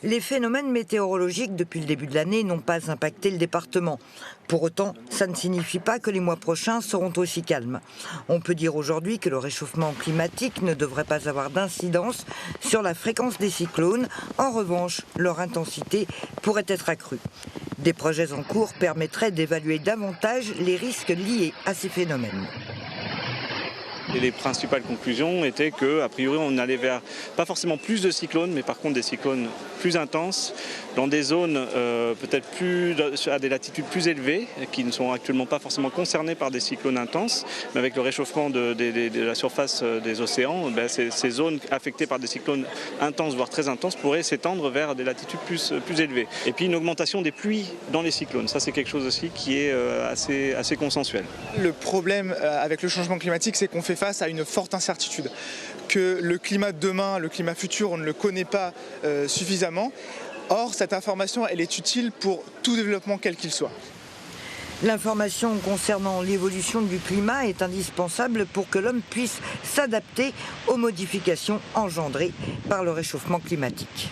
Les phénomènes météorologiques depuis le début de l'année n'ont pas impacté le département. Pour autant, ça ne signifie pas que les mois prochains seront aussi calmes. On peut dire aujourd'hui que le réchauffement climatique ne devrait pas avoir d'incidence sur la fréquence des cyclones. En revanche, leur intensité pourrait être accrue. Des projets en cours permettraient d'évaluer davantage les risques liés à ces phénomènes. Et les principales conclusions étaient qu'a priori on allait vers pas forcément plus de cyclones, mais par contre des cyclones plus intenses, dans des zones peut-être à des latitudes plus élevées, qui ne sont actuellement pas forcément concernées par des cyclones intenses, mais avec le réchauffement de la surface des océans, ces zones affectées par des cyclones intenses, voire très intenses, pourraient s'étendre vers des latitudes plus élevées. Et puis une augmentation des pluies dans les cyclones, ça c'est quelque chose aussi qui est assez consensuel. Le problème avec le changement climatique, c'est qu'on fait face à une forte incertitude, que le climat de demain, le climat futur, on ne le connaît pas suffisamment. Or, cette information, elle est utile pour tout développement quel qu'il soit. L'information concernant l'évolution du climat est indispensable pour que l'homme puisse s'adapter aux modifications engendrées par le réchauffement climatique.